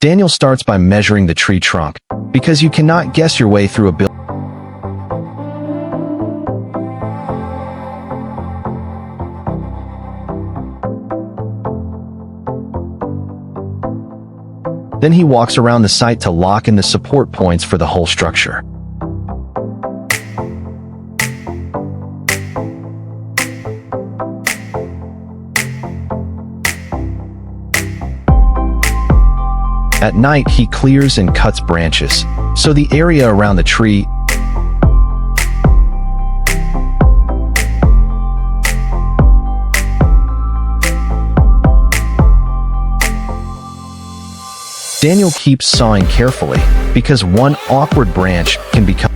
Daniel starts by measuring the tree trunk, because you cannot guess your way through a building. Then he walks around the site to lock in the support points for the whole structure. At night, he clears and cuts branches, so the area around the tree Daniel keeps sawing carefully, because one awkward branch can become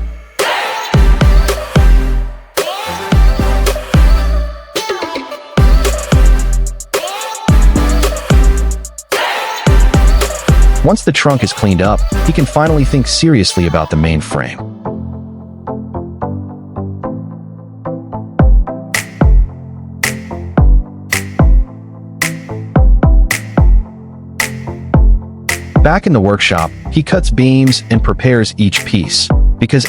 Once the trunk is cleaned up, he can finally think seriously about the main frame. Back in the workshop, he cuts beams and prepares each piece, because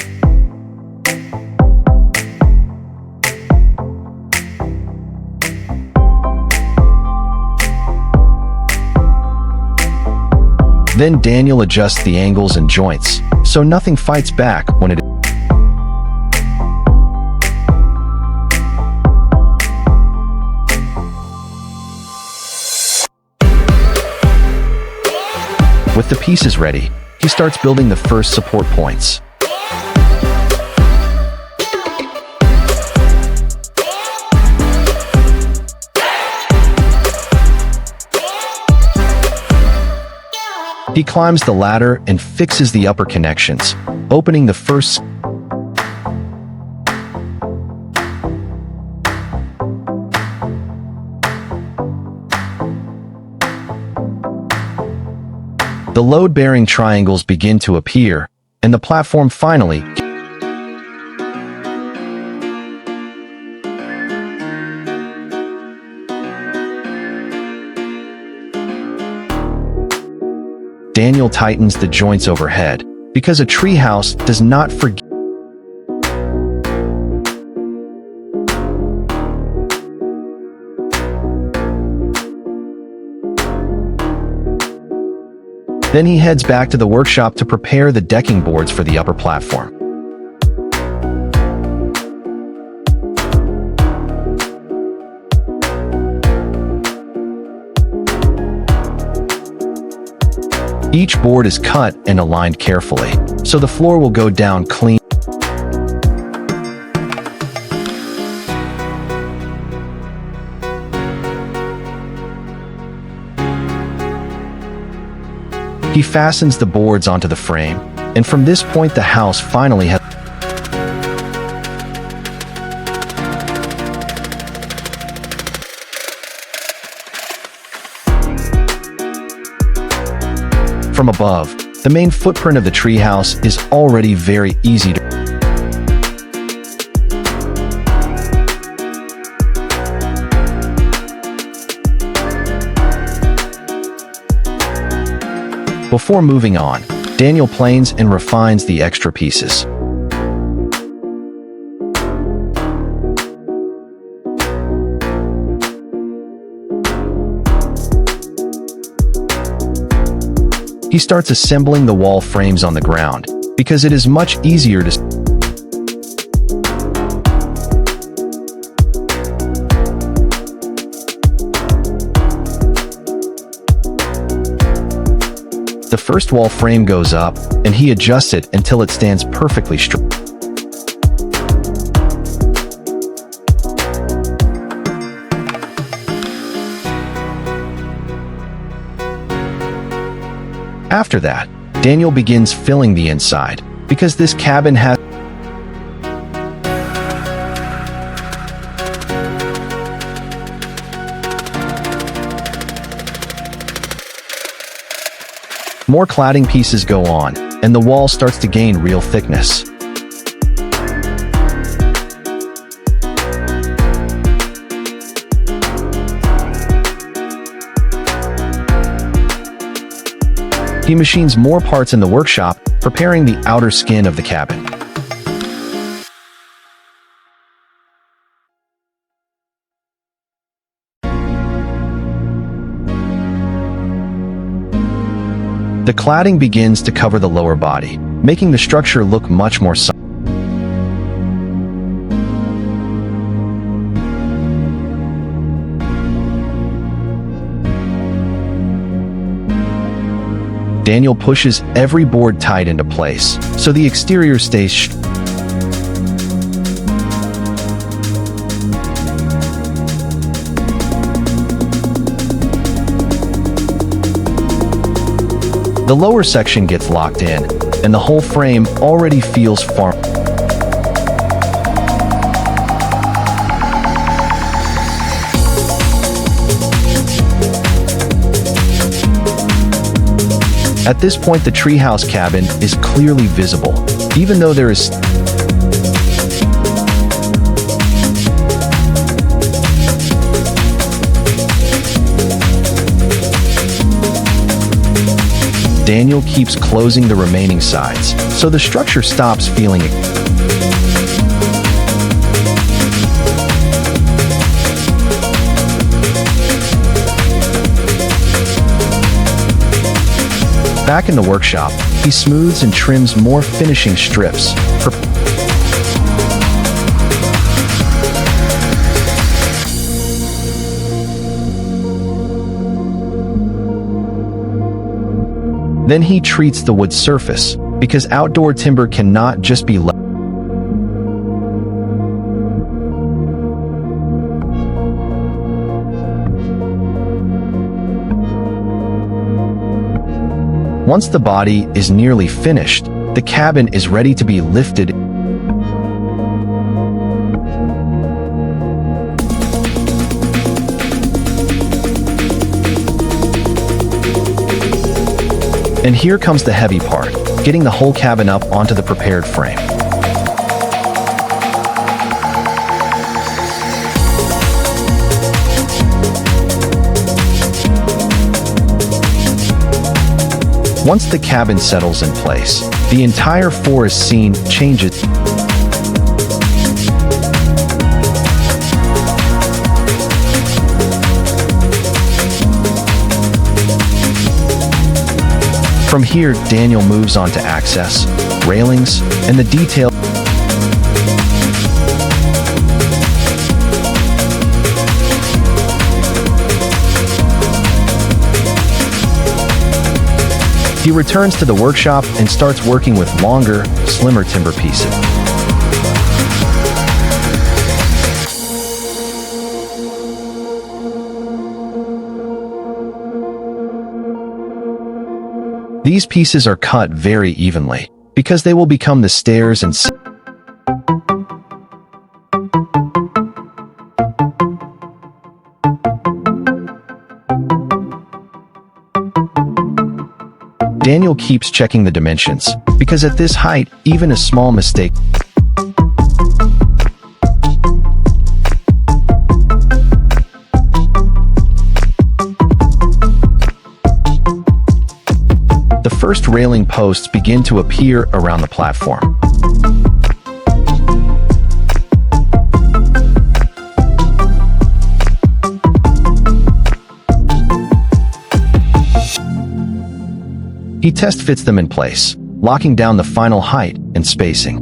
then Daniel adjusts the angles and joints, so nothing fights back when it With the pieces ready, he starts building the first support points. He climbs the ladder and fixes the upper connections, opening the first. The load-bearing triangles begin to appear, and the platform finally. Daniel tightens the joints overhead, because a treehouse does not forget. Then he heads back to the workshop to prepare the decking boards for the upper platform. Each board is cut and aligned carefully, so the floor will go down clean. He fastens the boards onto the frame, and from this point the house finally has. From above, the main footprint of the treehouse is already very easy to. Before moving on, Daniel planes and refines the extra pieces. He starts assembling the wall frames on the ground, because it is much easier to. The first wall frame goes up, and he adjusts it until it stands perfectly straight. After that, Daniel begins filling the inside, because this cabin has. More cladding pieces go on, and the wall starts to gain real thickness. He machines more parts in the workshop, preparing the outer skin of the cabin. The cladding begins to cover the lower body, making the structure look much more solid. Daniel pushes every board tight into place, so the exterior stays The lower section gets locked in, and the whole frame already feels far. At this point, the treehouse cabin is clearly visible, even though there is Daniel keeps closing the remaining sides, so the structure stops feeling it. Back in the workshop, he smooths and trims more finishing strips. Then he treats the wood surface, because outdoor timber cannot just be left. Once the body is nearly finished, the cabin is ready to be lifted. And here comes the heavy part, getting the whole cabin up onto the prepared frame. Once the cabin settles in place, the entire forest scene changes. From here, Daniel moves on to access, railings, and the detail. He returns to the workshop and starts working with longer, slimmer timber pieces. These pieces are cut very evenly, because they will become the stairs and Daniel keeps checking the dimensions, because at this height, even a small mistake. The first railing posts begin to appear around the platform. He test fits them in place, locking down the final height and spacing.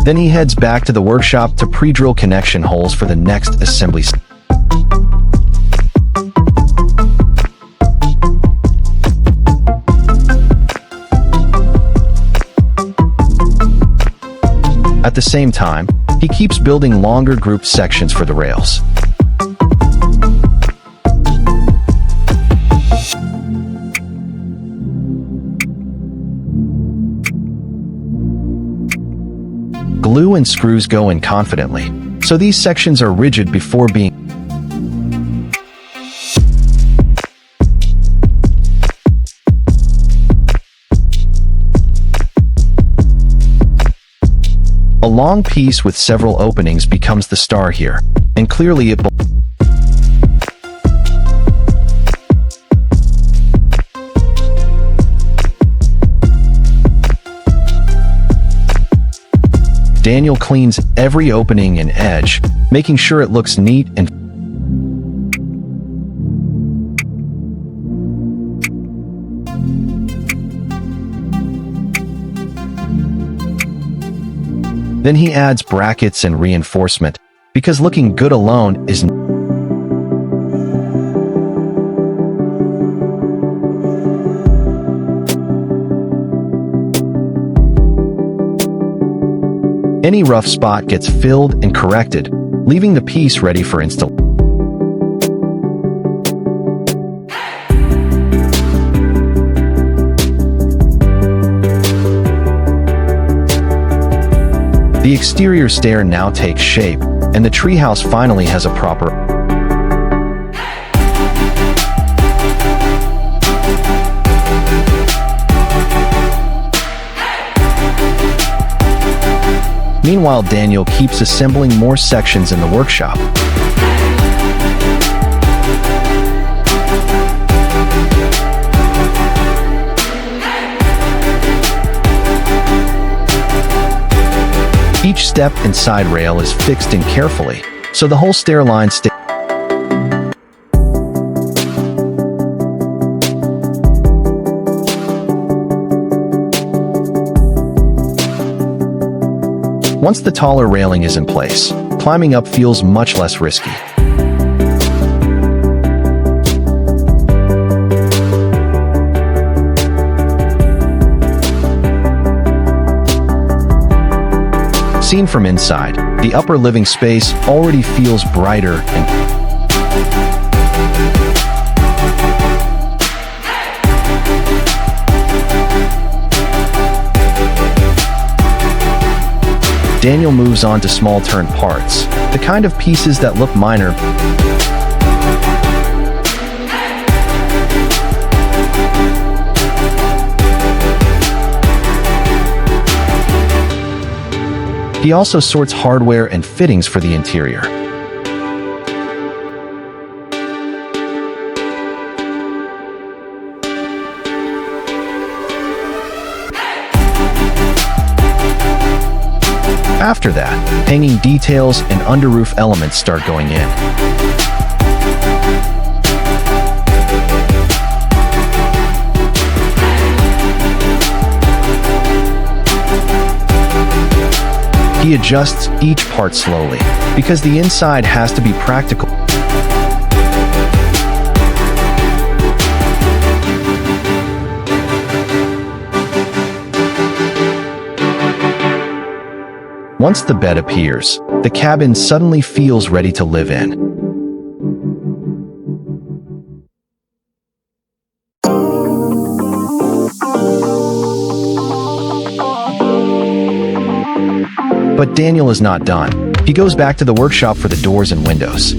Then he heads back to the workshop to pre-drill connection holes for the next assembly. At the same time, he keeps building longer grouped sections for the rails. Glue and screws go in confidently, so these sections are rigid before being A long piece with several openings becomes the star here, and clearly it Daniel cleans every opening and edge, making sure it looks neat and then he adds brackets and reinforcement, because looking good alone is any rough spot gets filled and corrected, leaving the piece ready for installation. The exterior stair now takes shape, and the treehouse finally has a proper. Meanwhile, Daniel keeps assembling more sections in the workshop. Each step and side rail is fixed in carefully, so the whole stair line stays. Once the taller railing is in place, climbing up feels much less risky. Seen from inside, the upper living space already feels brighter and Daniel moves on to small turn parts, the kind of pieces that look minor He also sorts hardware and fittings for the interior. After that, hanging details and underroof elements start going in. He adjusts each part slowly, because the inside has to be practical. Once the bed appears, the cabin suddenly feels ready to live in. But Daniel is not done. He goes back to the workshop for the doors and windows.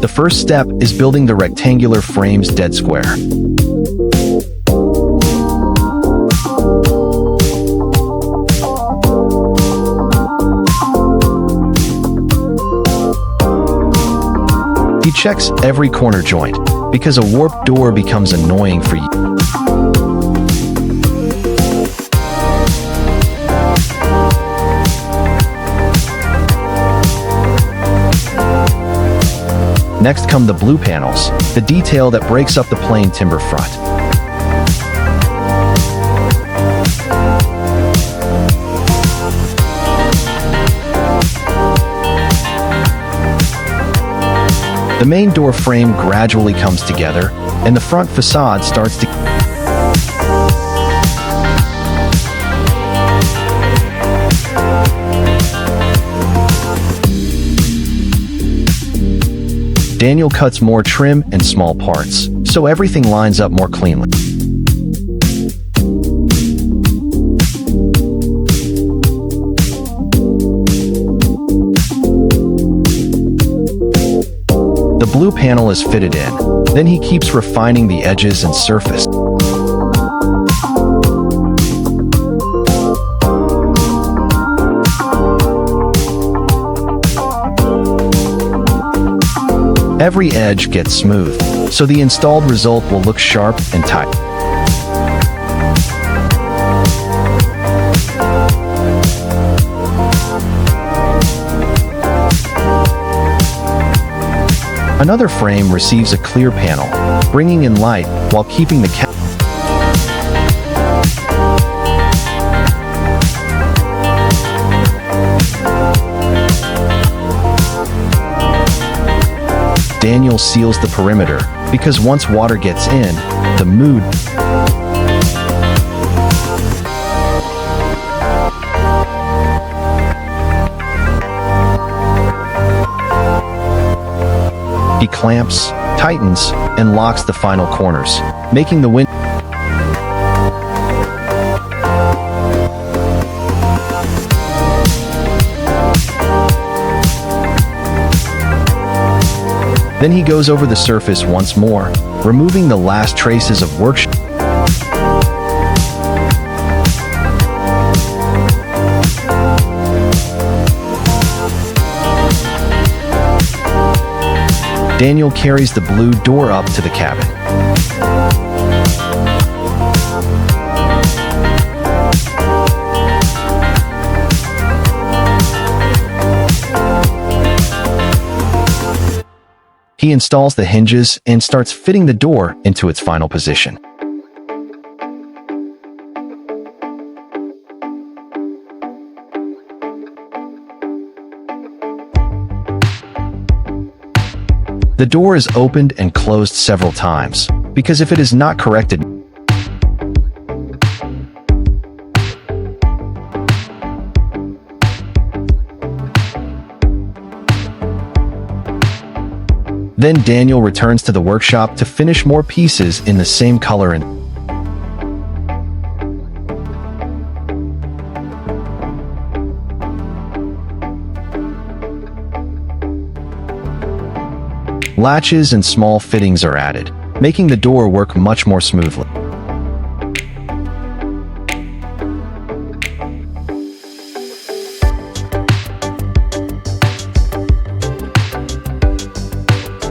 The first step is building the rectangular frames dead square. He checks every corner joint, because a warped door becomes annoying for you. Next come the blue panels, the detail that breaks up the plain timber front. The main door frame gradually comes together, and the front facade starts to Daniel cuts more trim and small parts, so everything lines up more cleanly. The blue panel is fitted in. Then he keeps refining the edges and surface. Every edge gets smooth, so the installed result will look sharp and tight. Another frame receives a clear panel, bringing in light while keeping the Daniel seals the perimeter, because once water gets in, the mood He clamps, tightens, and locks the final corners, making the window Then he goes over the surface once more, removing the last traces of work. Daniel carries the blue door up to the cabin. He installs the hinges and starts fitting the door into its final position. The door is opened and closed several times, because if it is not corrected, then Daniel returns to the workshop to finish more pieces in the same color and latches and small fittings are added, making the door work much more smoothly.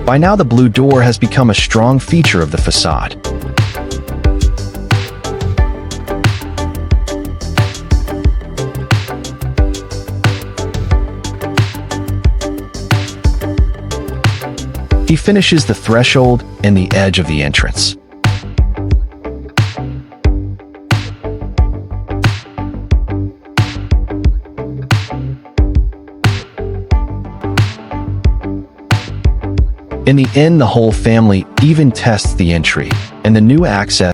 By now, the blue door has become a strong feature of the facade. He finishes the threshold and the edge of the entrance. In the end, the whole family even tests the entry and the new access.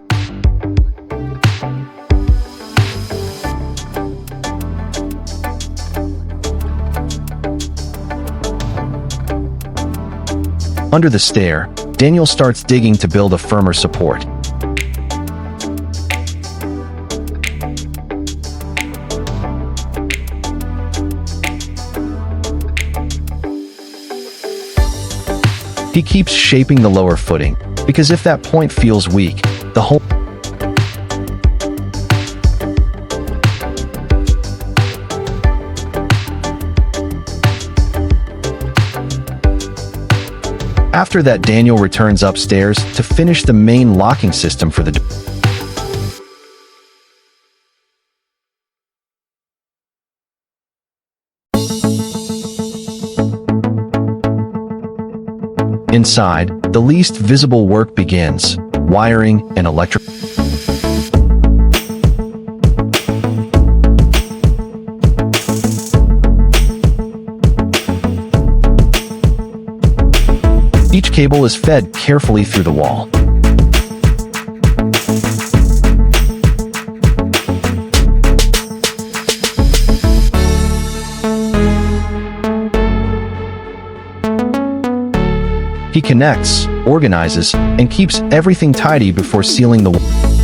Under the stair, Daniel starts digging to build a firmer support. He keeps shaping the lower footing, because if that point feels weak, the whole After that, Daniel returns upstairs to finish the main locking system for the door. Inside, the least visible work begins: wiring and electric. Each cable is fed carefully through the wall. He connects, organizes, and keeps everything tidy before sealing the wall.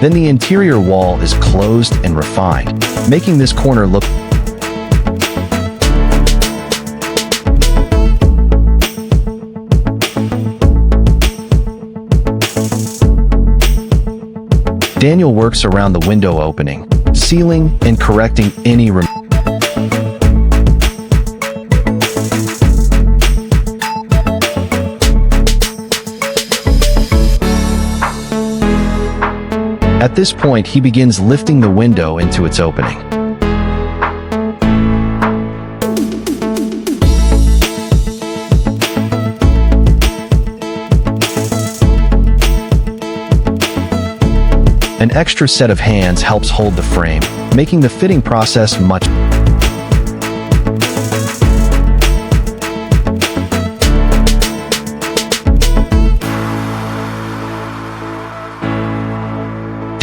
Then the interior wall is closed and refined, making this corner look Daniel works around the window opening, sealing and correcting any At this point, he begins lifting the window into its opening. An extra set of hands helps hold the frame, making the fitting process much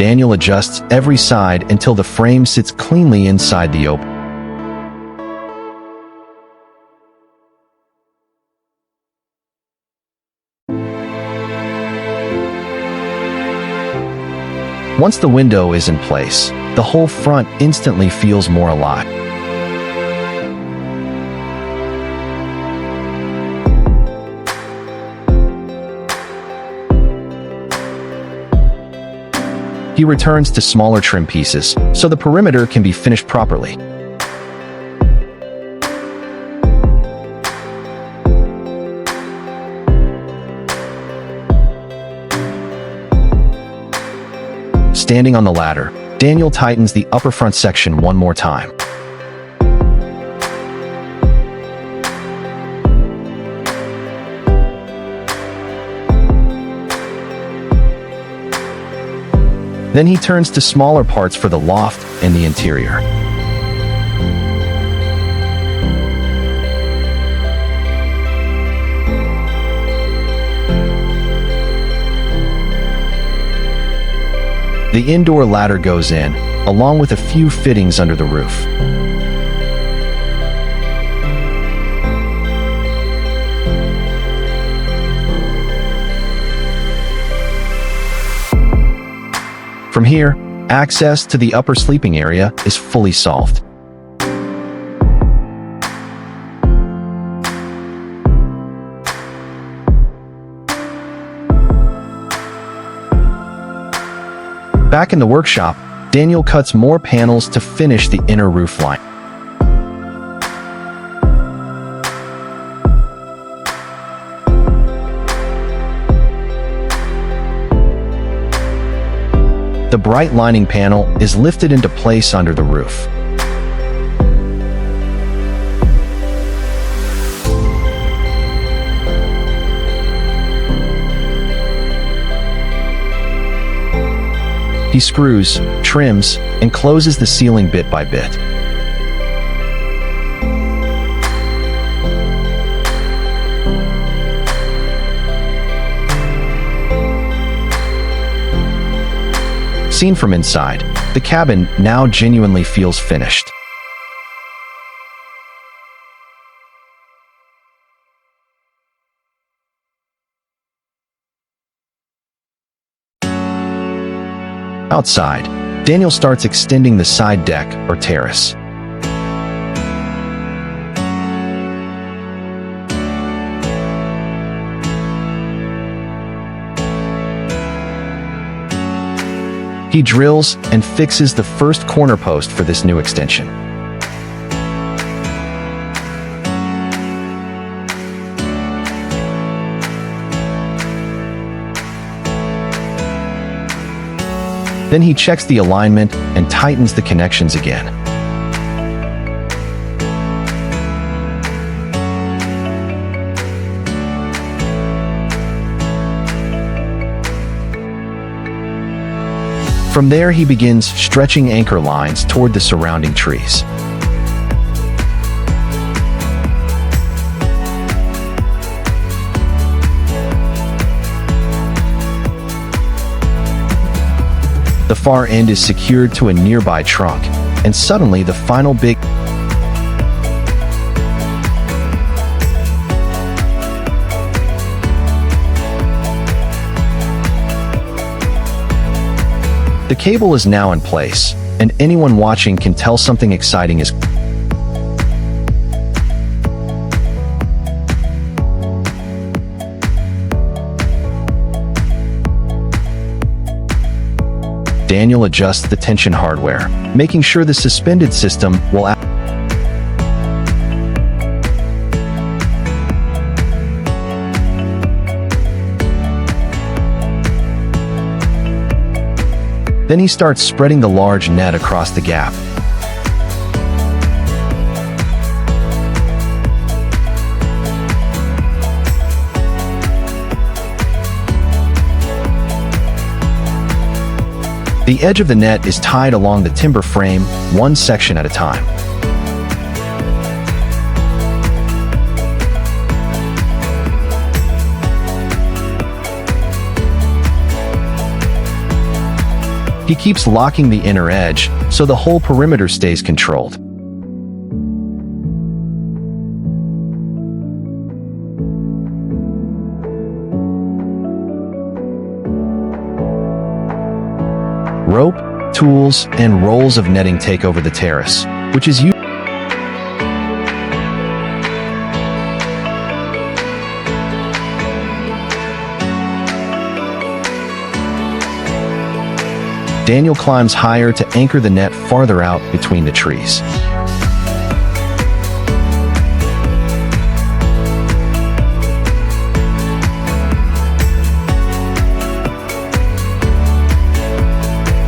Daniel adjusts every side until the frame sits cleanly inside the opening. Once the window is in place, the whole front instantly feels more alive. He returns to smaller trim pieces, so the perimeter can be finished properly. Standing on the ladder, Daniel tightens the upper front section one more time. Then he turns to smaller parts for the loft and the interior. The indoor ladder goes in, along with a few fittings under the roof. From here, access to the upper sleeping area is fully solved. Back in the workshop, Daniel cuts more panels to finish the inner roof line. The bright lining panel is lifted into place under the roof. He screws, trims, and closes the ceiling bit by bit. Seen from inside, the cabin now genuinely feels finished. Outside, Daniel starts extending the side deck or terrace. He drills and fixes the first corner post for this new extension. Then he checks the alignment and tightens the connections again. From there, he begins stretching anchor lines toward the surrounding trees. The far end is secured to a nearby trunk, and suddenly the final big The cable is now in place, and anyone watching can tell something exciting is Daniel adjusts the tension hardware, making sure the suspended system will Then he starts spreading the large net across the gap. The edge of the net is tied along the timber frame, one section at a time. He keeps locking the inner edge, so the whole perimeter stays controlled. Rope, tools, and rolls of netting take over the terrace, which is used. Daniel climbs higher to anchor the net farther out between the trees.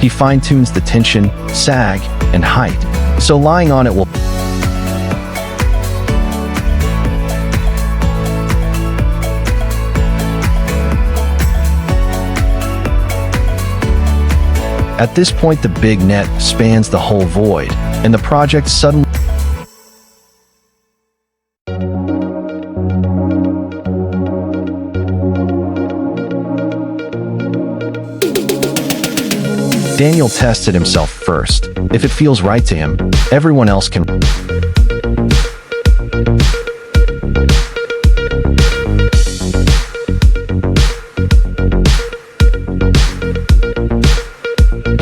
He fine-tunes the tension, sag, and height, so lying on it will At this point, the big net spans the whole void, and the project suddenly Daniel tested himself first. If it feels right to him, everyone else can.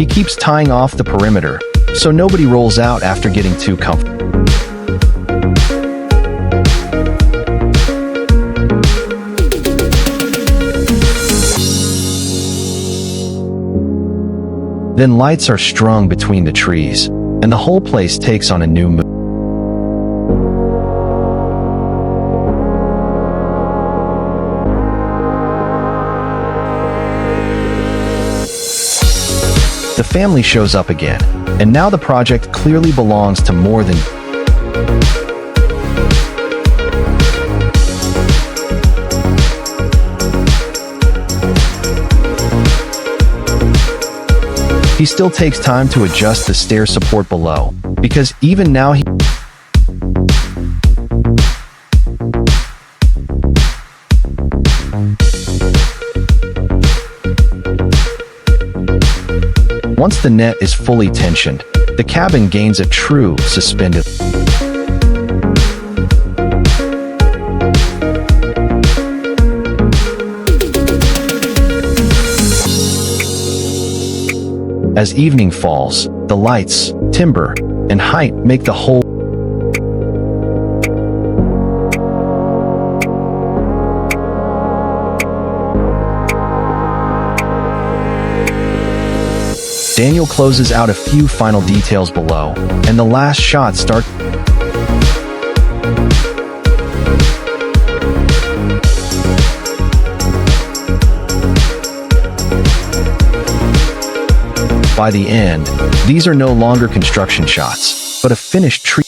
He keeps tying off the perimeter, so nobody rolls out after getting too comfortable. Then lights are strung between the trees, and the whole place takes on a new mood. The family shows up again, and now the project clearly belongs to more than He still takes time to adjust the stair support below, because even now Once the net is fully tensioned, the cabin gains a true suspended. As evening falls, the lights, timber, and height make the whole Daniel closes out a few final details below, and the last shot starts. By the end, these are no longer construction shots, but a finished tree.